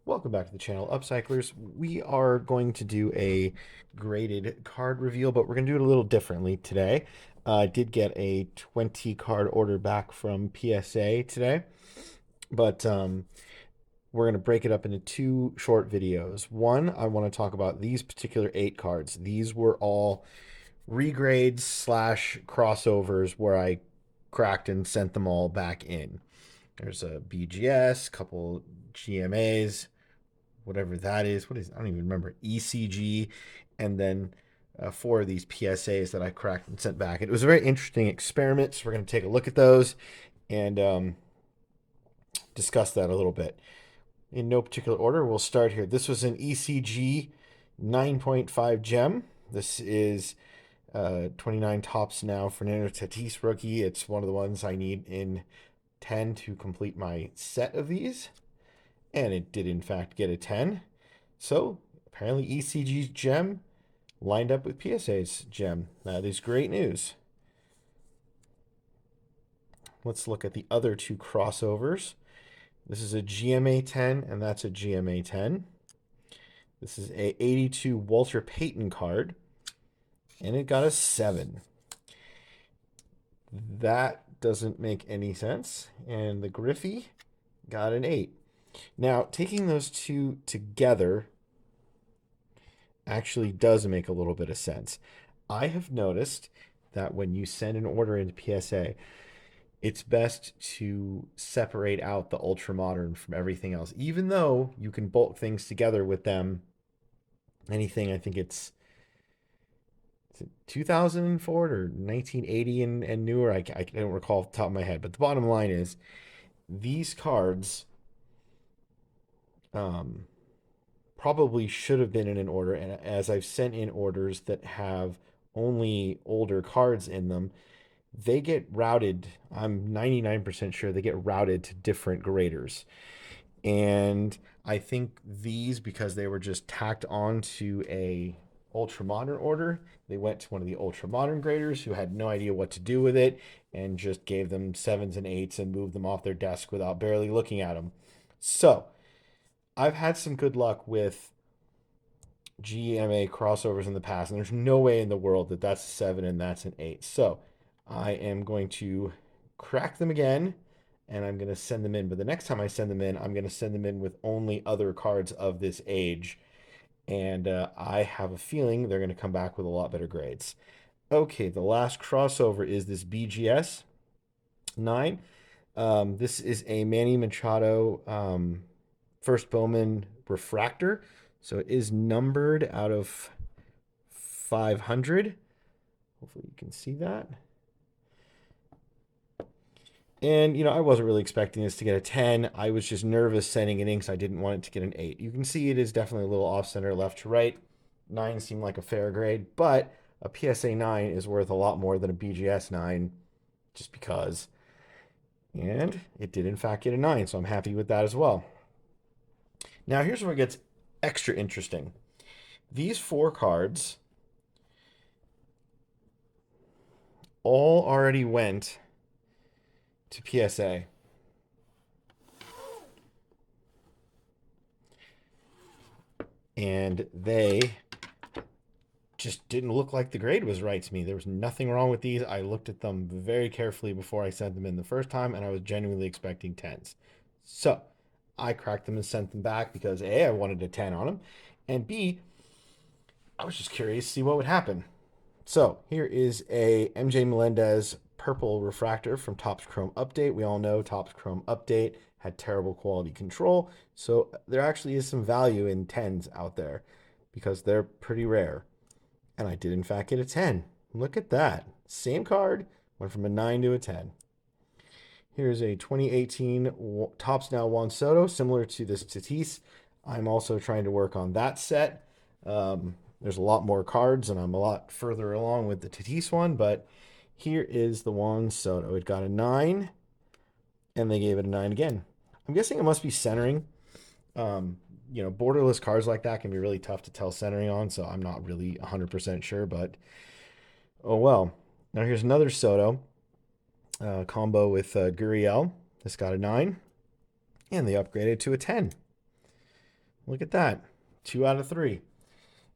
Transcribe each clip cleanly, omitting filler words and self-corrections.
Welcome back to the channel, Upcyclers. We are going to do a graded card reveal, but we're going to do it a little differently today. I did get a 20 card order back from PSA today, but we're going to break it up into two short videos. One, I want to talk about these particular 8 cards. These were all regrades slash crossovers where I cracked and sent them all back in. There's a BGS, couple GMAs, whatever that is. What is, I don't even remember, ECG, and then 4 of these PSAs that I cracked and sent back. It was a very interesting experiment, so we're going to take a look at those and discuss that a little bit. In no particular order, we'll start here. This was an ECG 9.5 gem. This is 29 tops now. Fernando Tatis rookie. It's one of the ones I need in 10 to complete my set of these. And it did, in fact, get a 10. So apparently ECG's gem lined up with PSA's gem. That is great news. Let's look at the other 2 crossovers. This is a GMA 10, and that's a GMA 10. This is a 82 Walter Payton card, and it got a 7. That doesn't make any sense. And the Griffey got an 8. Now, taking those 2 together actually does make a little bit of sense. I have noticed that when you send an order into PSA, it's best to separate out the ultra modern from everything else. Even though you can bolt things together with them, anything, I think it's 2000 forward or 1980 and newer. I don't recall off the top of my head, but the bottom line is these cards probably should have been in an order. And as I've sent in orders that have only older cards in them, they get routed. I'm 99% sure they get routed to different graders. And I think these, because they were just tacked on to a ultra modern order, they went to one of the ultra modern graders who had no idea what to do with it and just gave them 7s and 8s and moved them off their desk without barely looking at them. So I've had some good luck with GMA crossovers in the past, and there's no way in the world that that's a 7 and that's an 8. So I am going to crack them again, and I'm going to send them in. But the next time I send them in, I'm going to send them in with only other cards of this age. And I have a feeling they're going to come back with a lot better grades. Okay, the last crossover is this BGS 9. This is a Manny Machado first Bowman refractor. So it is numbered out of 500. Hopefully you can see that. And, I wasn't really expecting this to get a 10. I was just nervous sending it in because I didn't want it to get an 8. You can see it is definitely a little off center left to right. 9 seemed like a fair grade, but a PSA 9 is worth a lot more than a BGS 9 just because. And it did, in fact, get a 9, so I'm happy with that as well. Now, here's where it gets extra interesting. These 4 cards all already went to PSA. And they just didn't look like the grade was right to me. There was nothing wrong with these. I looked at them very carefully before I sent them in the first time, and I was genuinely expecting 10s. So I cracked them and sent them back because A, I wanted a 10 on them, and B, I was just curious to see what would happen. So here is a MJ Melendez purple refractor from Topps Chrome Update. We all know Topps Chrome Update had terrible quality control, so there actually is some value in 10s out there because they're pretty rare. And I did, in fact, get a 10. Look at that. Same card, went from a 9 to a 10. Here's a 2018 Topps Now Juan Soto, similar to this Tatis. I'm also trying to work on that set. There's a lot more cards, and I'm a lot further along with the Tatis one, but here is the Juan Soto. It got a 9, and they gave it a 9 again. I'm guessing it must be centering. Borderless cards like that can be really tough to tell centering on, so I'm not really 100% sure, but oh well. Now here's another Soto combo with Gurriel. This got a 9, and they upgraded to a 10. Look at that. 2 out of 3.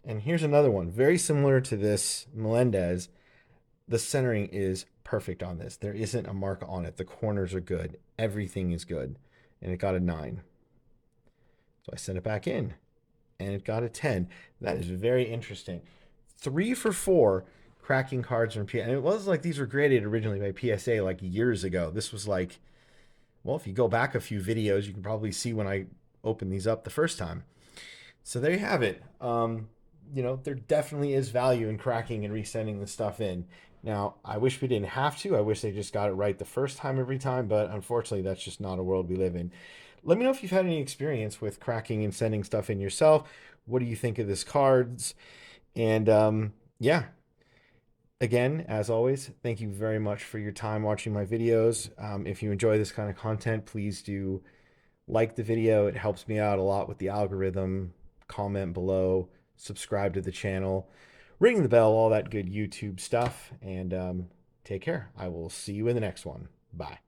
And here's another one, very similar to this Melendez. The centering is perfect on this. There isn't a mark on it. The corners are good. Everything is good. And it got a 9. So I sent it back in and it got a 10. That is very interesting. 3 for 4 cracking cards from PSA. And it was like these were graded originally by PSA like years ago. This was like, well, if you go back a few videos, you can probably see when I opened these up the first time. So there you have it. There definitely is value in cracking and resending the stuff in. Now, I wish we didn't have to. I wish they just got it right the first time every time, but unfortunately, that's just not a world we live in. Let me know if you've had any experience with cracking and sending stuff in yourself. What do you think of this cards? And yeah, again, as always, thank you very much for your time watching my videos. If you enjoy this kind of content, please do like the video. It helps me out a lot with the algorithm. Comment below, subscribe to the channel, ring the bell, all that good YouTube stuff. And take care. I will see you in the next one. Bye.